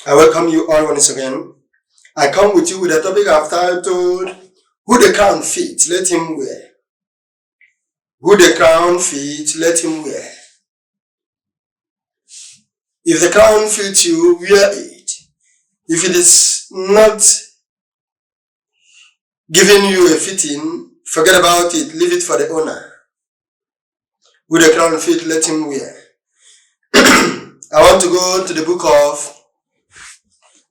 I welcome you all once again. I come with you with a topic I've titled, Who the crown fits, let him wear. Who the crown fits, let him wear. If the crown fits you, wear it. If it is not giving you a fitting, forget about it, leave it for the owner. Who the crown fits, let him wear. I want to go to the book of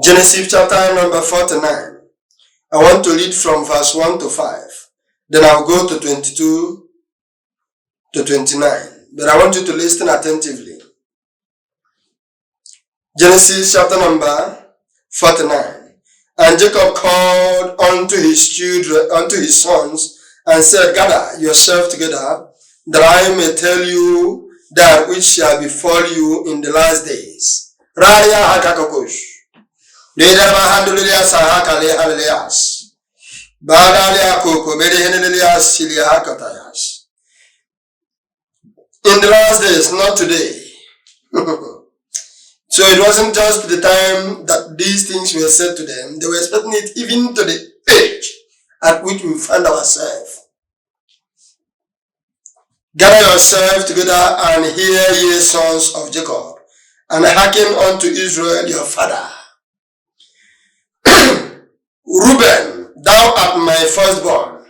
Genesis chapter number 49. I want to read from verse 1 to 5. Then I'll go to 22 to 29. But I want you to listen attentively. Genesis chapter number 49. And Jacob called unto his children, unto his sons, and said, Gather yourself together, that I may tell you that which shall befall you in the last days. Raya hakakokosh. Leda bahandulia sahakale halias. Badalia koko medehelias silia hakatayas. In the last days, not today. So it wasn't just the time that these things were said to them. They were expecting it even to the age at which we find ourselves. Gather yourselves together and hear, ye sons of Jacob, and hearken unto Israel your father. Reuben, thou art my firstborn.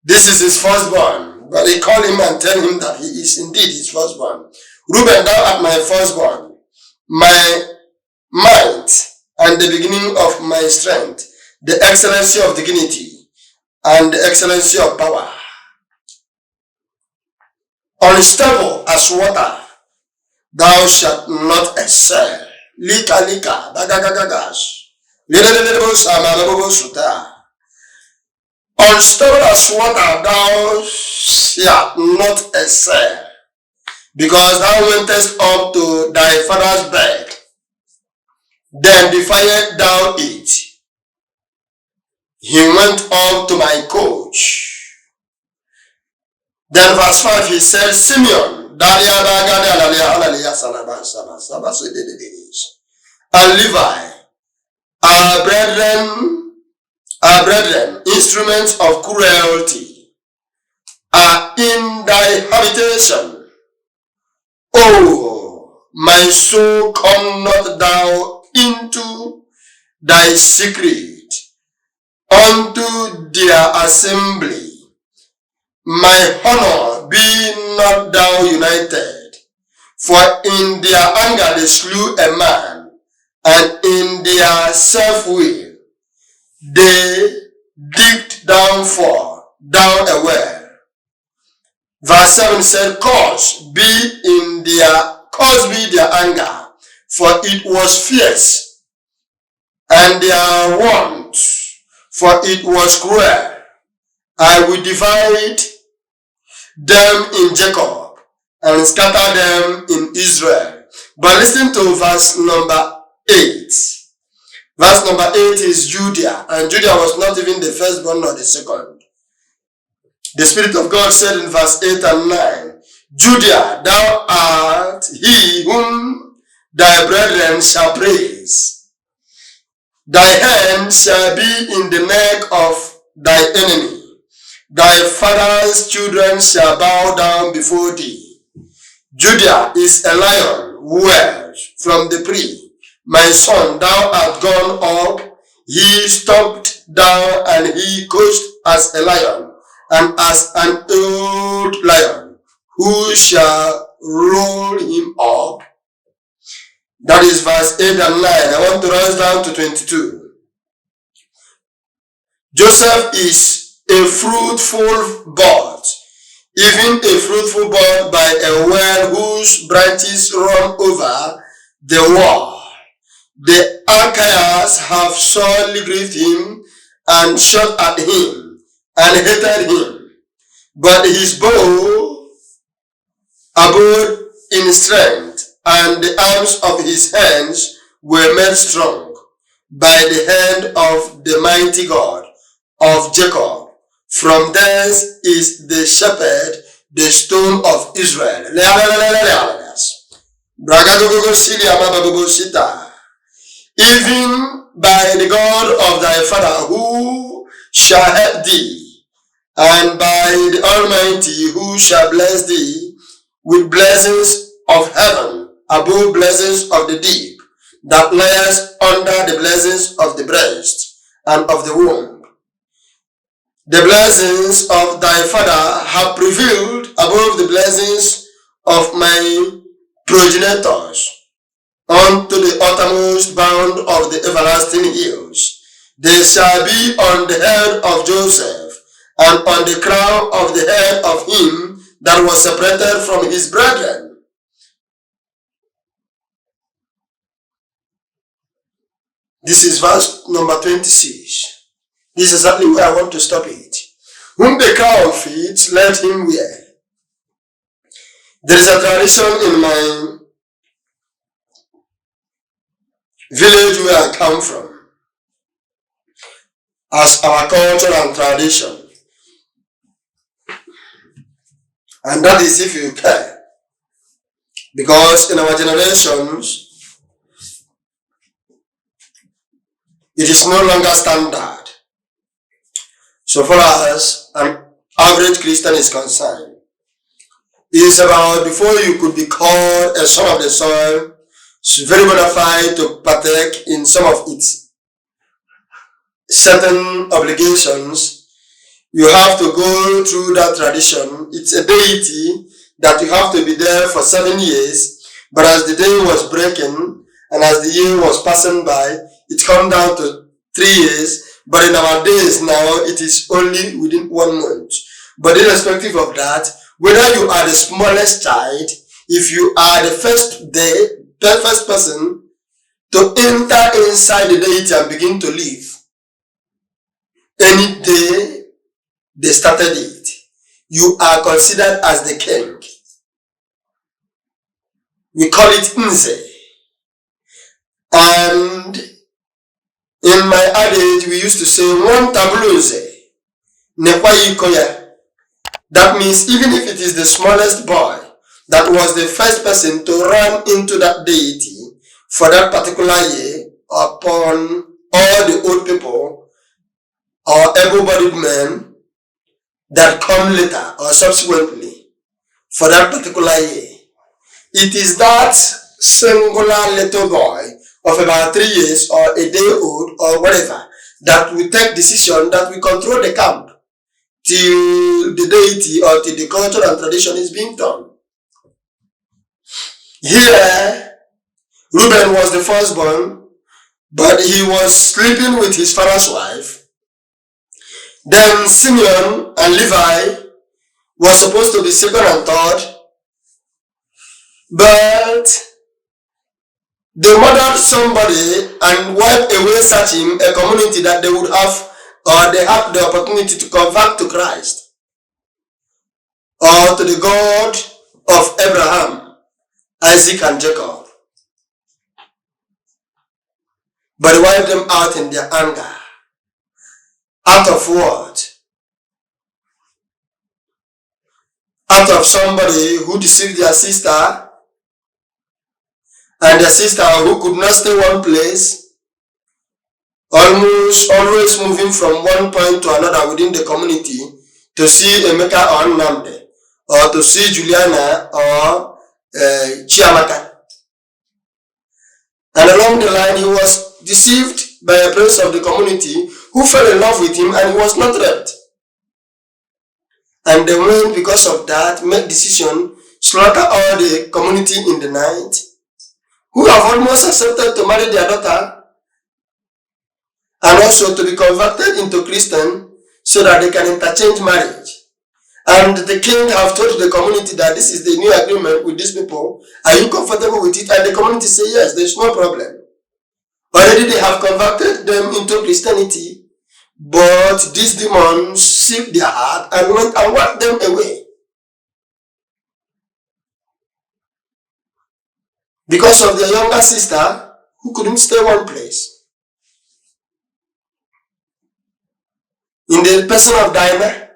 This is his firstborn, but they call him and tell him that he is indeed his firstborn. Reuben, thou art my firstborn, my might, and the beginning of my strength, the excellency of dignity, and the excellency of power. Unstable as water, thou shalt not excel. Lika, lika, bagagagagas. Unstable as water, thou shalt not excel, because thou wentest up to thy father's bed, then defied thou it. He went up to my coach. Then verse 5, he said, Simeon, and Levi, our brethren, instruments of cruelty, are in thy habitation. Oh, my soul, come not thou into thy secret, unto their assembly. My honor, be not thou united, for in their anger they slew a man, and in their self-will they digged down a well. Verse 7 said, Cause be their anger, for it was fierce, and their want, for it was cruel. I will divide them in Jacob and scatter them in Israel. But listen to verse number 8. Verse number 8 is Judah, and Judah was not even the firstborn nor the second. The Spirit of God said in verse 8 and 9, Judah, thou art he whom thy brethren shall praise. Thy hand shall be in the neck of thy enemy. Thy father's children shall bow down before thee. Judah is a lion, where from the prey. My son, thou art gone up. He stooped down, and he couched as a lion, and as an old lion. Who shall roll him up? That is verse 8 and 9. I want to rise down to 22. Joseph is a fruitful bud, even a fruitful bud by a well whose branches run over the wall. The Archias have sorely grieved him, and shot at him, and hated him. But his bow abode in strength, and the arms of his hands were made strong by the hand of the mighty God of Jacob. From thence is the shepherd, the stone of Israel. Bragagogo Sili Amababobo Sita. Even by the God of thy father who shall help thee, and by the Almighty who shall bless thee with blessings of heaven above blessings of the deep, that lies under the blessings of the breast and of the womb. The blessings of thy father have prevailed above the blessings of my progenitors unto the uttermost bound of the everlasting hills. They shall be on the head of Joseph, and on the crown of the head of him that was separated from his brethren. This is verse number 26. This is exactly where I want to stop it. Whom the crown fits, let him wear. There is a tradition in my village where I come from, as our culture and tradition. And that is if you care. Because in our generations, it is no longer standard. So far as an average Christian is concerned, it is about before you could be called a son of the soil, it's very bona fide to partake in some of its certain obligations. You have to go through that tradition. It's a deity that you have to be there for 7 years. But as the day was breaking and as the year was passing by, it come down to 3 years. But in our days now, it is only within 1 month. But irrespective of that, whether you are the smallest child, if you are the first person to enter inside the deity and begin to live, any day they started it, you are considered as the king. We call it Nze. And in my adage, we used to say, one tabloze, nekwa ikoya. That means even if it is the smallest boy that was the first person to run into that deity for that particular year upon all the old people or able-bodied men that come later or subsequently for that particular year, it is that singular little boy of about 3 years or a day old or whatever that will take decision that will control the camp till the deity or till the culture and tradition is being done. Here, Reuben was the firstborn, but he was sleeping with his father's wife. Then Simeon and Levi were supposed to be second and third, but they murdered somebody and wiped away such a community that they would have, or they have the opportunity to convert to Christ, or to the God of Abraham, Isaac, and Jacob. But they wiped them out in their anger. Out of what? Out of somebody who deceived their sister, and their sister who could not stay one place, always moving from one point to another within the community to see Emeka or Nnamdi, or to see Juliana or Chiamaka. And along the line, he was deceived by a prince of the community who fell in love with him, and he was not raped. And the men, because of that, made decision, slaughter all the community in the night, who have almost accepted to marry their daughter, and also to be converted into Christian, so that they can interchange marriage. And the king have told the community that this is the new agreement with these people. Are you comfortable with it? And the community say yes, there's no problem. Already they have converted them into Christianity, but these demons seek their heart and went and wiped them away. Because of their younger sister who couldn't stay one place. In the person of Dinah.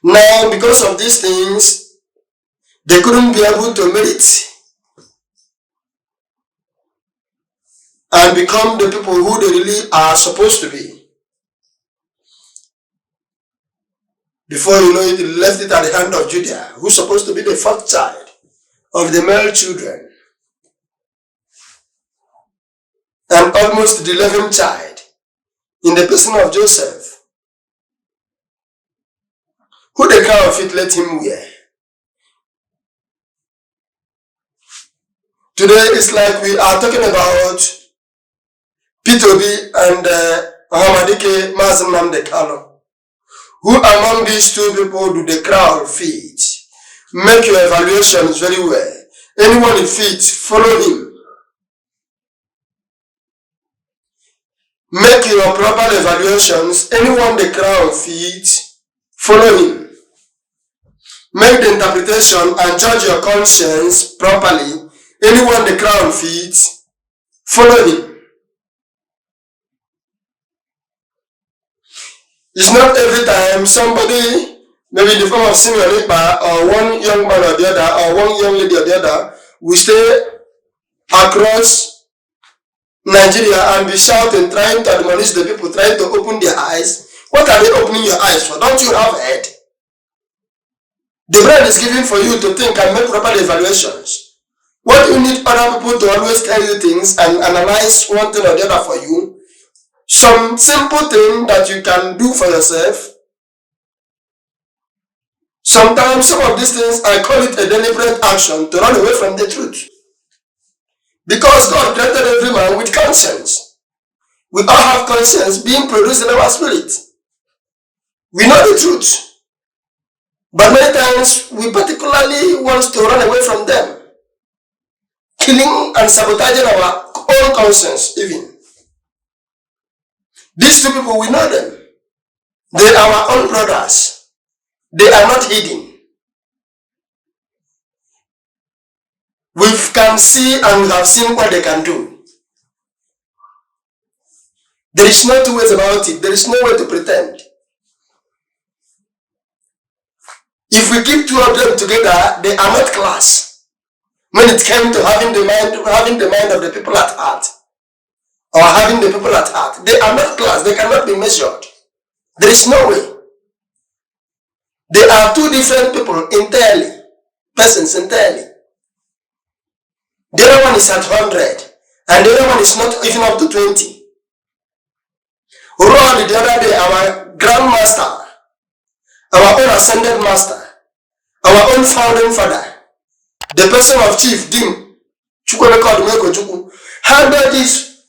Now, because of these things, they couldn't be able to merit and become the people who they really are supposed to be. Before you know it, he left it at the hand of Judah, who's supposed to be the fourth child of the male children, and almost the 11th child in the person of Joseph, who the crown of it let him wear. Today it's like we are talking about PeterObi and nnamdikanu. Who among these two people do the crowd fit? Make your evaluations very well. Anyone it fits, follow him. Make your proper evaluations. Anyone the crowd fits, follow him. Make the interpretation and judge your conscience properly. Anyone the crowd fits, follow him. It's not every time somebody, maybe in the form of senior leader or one young man or the other, or one young lady or the other, will stay across Nigeria and be shouting, trying to admonish the people, trying to open their eyes. What are they opening your eyes for? Don't you have head? The brain is given for you to think and make proper evaluations. What you need other people to always tell you things and analyze one thing or the other for you? Some simple thing that you can do for yourself. Sometimes some of these things, I call it a deliberate action to run away from the truth. Because God created every man with conscience. We all have conscience being produced in our spirit. We know the truth. But many times, we particularly want to run away from them. Killing and sabotaging our own conscience even. These two people, we know them. They are our own brothers. They are not hidden. We can see and we have seen what they can do. There is no two ways about it. There is no way to pretend. If we keep two of them together, they are not class. When it came to having the mind of the people at heart, or having the people at heart, they are not class. They cannot be measured. There is no way. They are two different people entirely, persons entirely. The other one is at 100, and the other one is not even up to 20. Rod the other day, our grandmaster, our own ascended master, our own founding father, the person of Chief Dim, handled this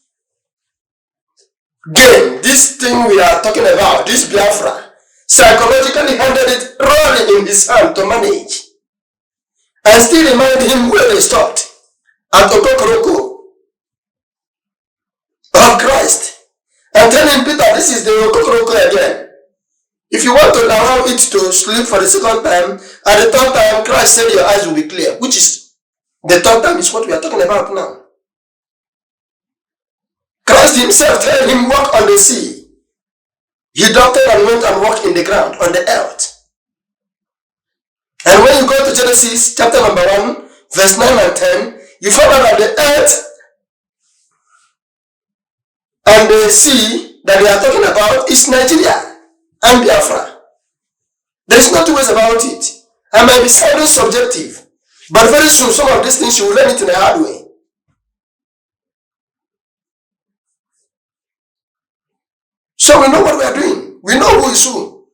game, this thing we are talking about, this Biafra, psychologically handed it rolling in his hand to manage, and still remind him where they stopped, at Okokoroko of Christ, and tell him, Peter, this is the Okokoroko again. If you want to allow it to sleep for the second time, at the third time, Christ said your eyes will be clear, which is, the third time is what we are talking about now. Christ himself told him, walk on the sea. He doctored and went and walked in the ground, on the earth. And when you go to Genesis chapter number 1, verse 9 and 10, you find out that the earth and the sea that they are talking about is Nigeria and Biafra. There is no two ways about it. I might be sounding subjective, but very soon some of these things you will learn it in a hard way. So we know what we are doing. We know who is who.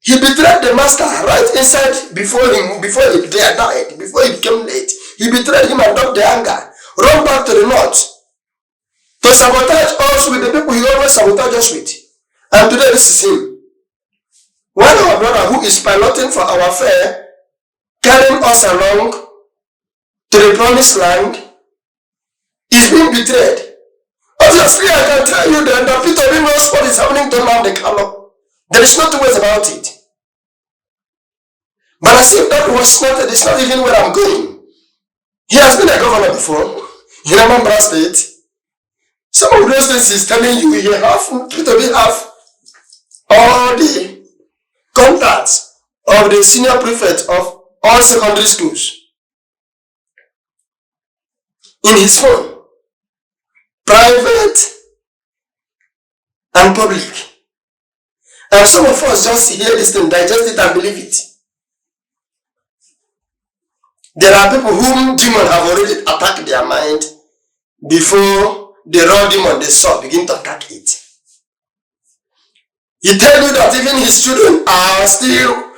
He betrayed the master right inside before him, before he died, before he became late. He betrayed him and dumped the anger. Run back to the north. To sabotage us with the people he always sabotage us with. And today this is him. One of our brother who is piloting for our fare, carrying us along to the promised land, is being betrayed. Obviously, I can tell you that PeterObi knows what is happening to nnamdikanu. There is no two ways about it. But as if that was not, it is not even where I'm going. He has been a governor before in Anambra State. Some of those things he's telling you, PeterObi have all the contacts of the senior prefect of all secondary schools in his phone, private and public. And some of us just hear this thing, digest it and believe it. There are people whom demons have already attacked their mind before the raw demon they saw begin to attack it. He tells you that even his children are still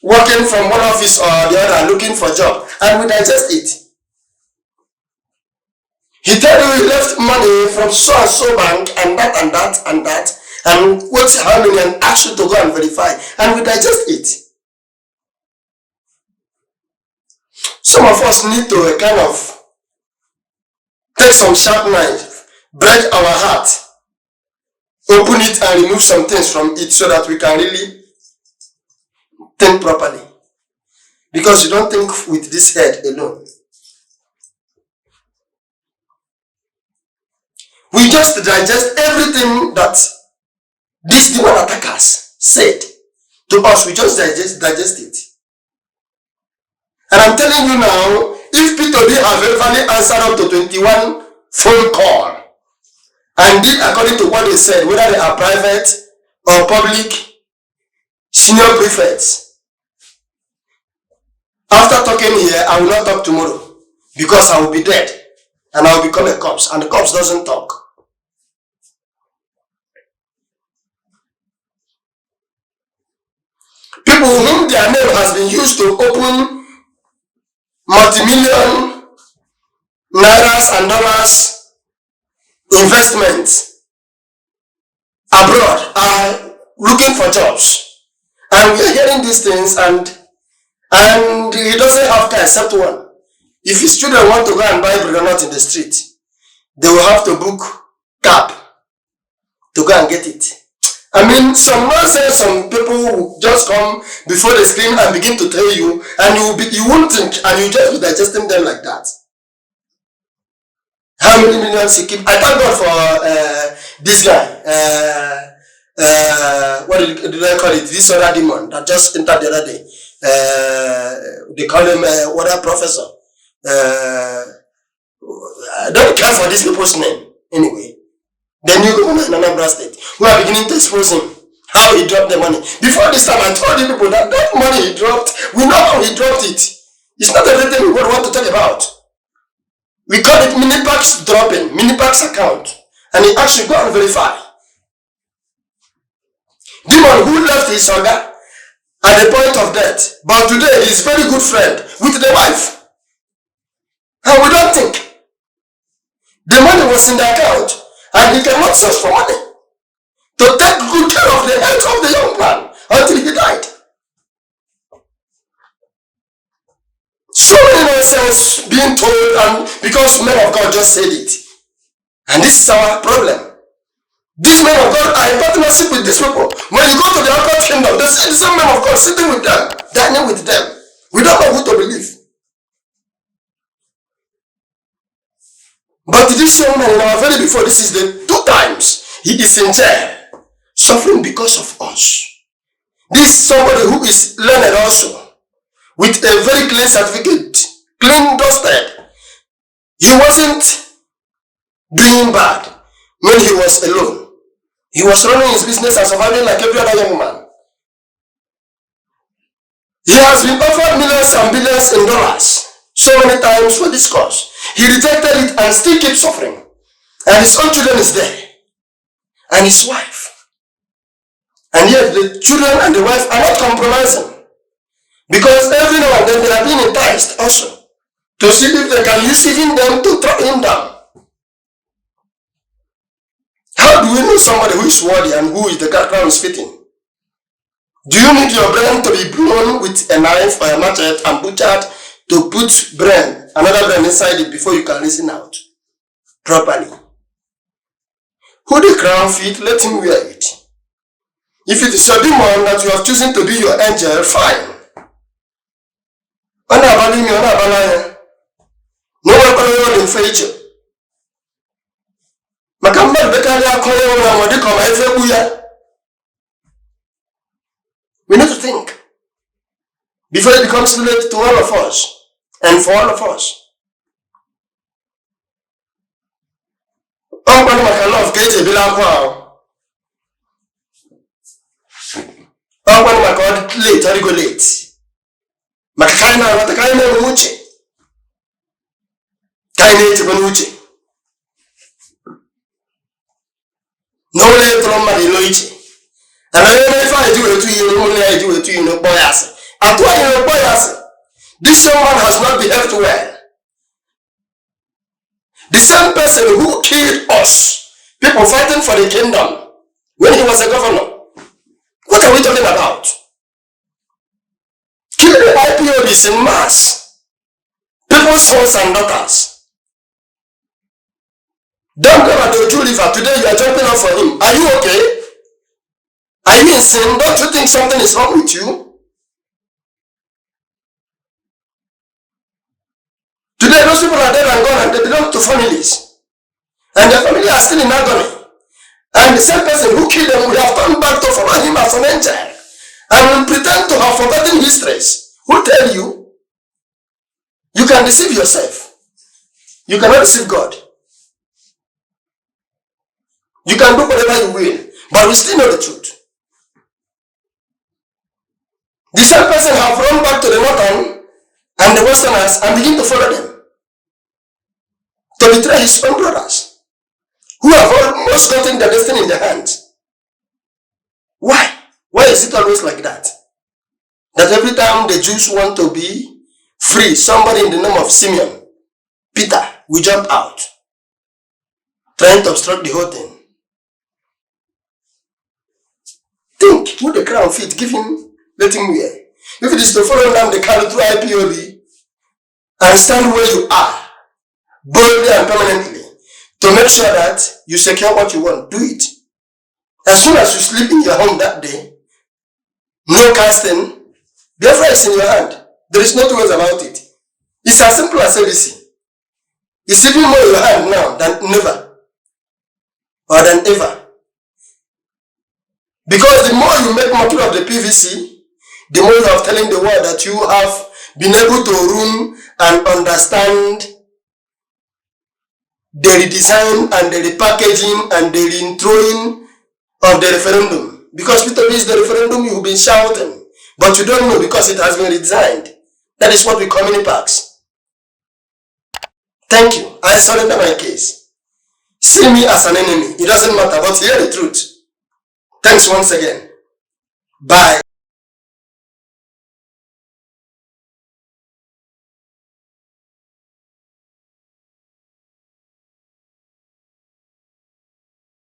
working from one office or the other looking for a job, and we digest it. He tells you he left money from so and so bank and that and that and that, and what's how many, and ask you to go and verify, and we digest it. Some of us need to kind of take some sharp knife, break our heart, open it and remove some things from it so that we can really think properly. Because you don't think with this head alone. We just digest everything that these demon attackers said to us. We just digest it. And I'm telling you now, if PeterObi have ever answered up to 21 phone call and did according to what they said, whether they are private or public senior prefects, after talking here, I will not talk tomorrow because I will be dead and I will become a corpse, and the corpse doesn't talk. People whom their name has been used to open multi-million nairas and dollars investments abroad are looking for jobs, and we are hearing these things, and he doesn't have car except one. If his children want to go and buy granite in the street, they will have to book cab to go and get it. I mean, some nonsense, some people will just come before the screen and begin to tell you, and you won't think, and you just be digesting them like that. How many millions he keep? I thank God for this guy. What did I call it? This other demon that just entered the other day. They call him what professor. I don't care for these people's name anyway. The new governor in Anambra State, who are beginning to expose him, how he dropped the money. Before this time, I told you people that money he dropped, we know how he dropped it. It's not everything we want to talk about. We call it Minipax dropping, Minipax account. And he actually go and verify. Demon who left his Oga at the point of death, but today he's very good friend with the wife. And we don't think. The money was in the account. And he cannot search for money to take good care of the health of the young man until he died. So many nonsense being told, and because men of God just said it. And this is our problem. These men of God are in partnership with these people. When you go to the outer kingdom, they say the same men of God sitting with them, dining with them. We don't know who to believe. But this young man in our valley before, this is the 2 times he is in jail, suffering because of us. This is somebody who is learned also, with a very clean certificate, clean dusted. He wasn't doing bad when he was alone. He was running his business and surviving like every other young man. He has been offered millions and billions in dollars so many times for this cause. He rejected it and still keeps suffering. And his own children is there. And his wife. And yet the children and the wife are not compromising. Because every now and then they are being enticed also to see if they can use even them to throw him down. How do we know somebody who is worthy and who is the crown is fitting? Do you need your brain to be blown with a knife or a machete and butchered to put another brain inside it before you can listen out properly? Who the crown fit, let him wear it. If it is your demon that you have chosen to be your angel, fine. No one can faith you. We need to think. before it becomes too late to all of us and for all of us. Oh, when my love gets a bill out, oh, when my God late, I go late. Makakaina, what the kind of Muchi? Kaine to Benuchi. No late from Mariloichi. And if I do it to you, only I do it to you, no boyas. I told you, no boyas. This young man has not behaved well. The same person who killed us, people fighting for the kingdom, when he was a governor. What are we talking about? Killing the IPOBs in mass. People's sons and daughters. Don't go at the Oju River. Today you are jumping up for him. Are you okay? Are you in sin? Don't you think something is wrong with you? Today those people are dead and gone and they belong to families. And their family are still in agony. And the same person who killed them will have turned back to follow him as an angel. And will pretend to have forgotten histories. Who tell you? You can deceive yourself. You cannot deceive God. You can do whatever you will, but we still know the truth. The same person have run back to the northern and the westerners and begin to follow them. To betray his own brothers, who have almost gotten their destiny in their hands. Why? Why is it always like that? That every time the Jews want to be free, somebody in the name of Simeon, Peter, will jump out, trying to obstruct the whole thing. Think, put the crown fit, give him, let him wear. If it is to follow nnamdikanu through IPOB and stand where you are, boldly and permanently, to make sure that you secure what you want, do it. As soon as you sleep in your home that day, no casting, Biafra is in your hand. There is no two ways about it. It's as simple as ABC. It's even more in your hand now than never, or than ever. Because the more you make mockery of the PVC, the more you are telling the world that you have been able to room and understand the redesign and the repackaging and the reintroing of the referendum. Because PeterObi is the referendum you've been shouting, but you don't know because it has been redesigned. That is what we call mini packs. Thank you. I surrender my case. See me as an enemy. It doesn't matter, but hear the truth. Thanks once again. Bye.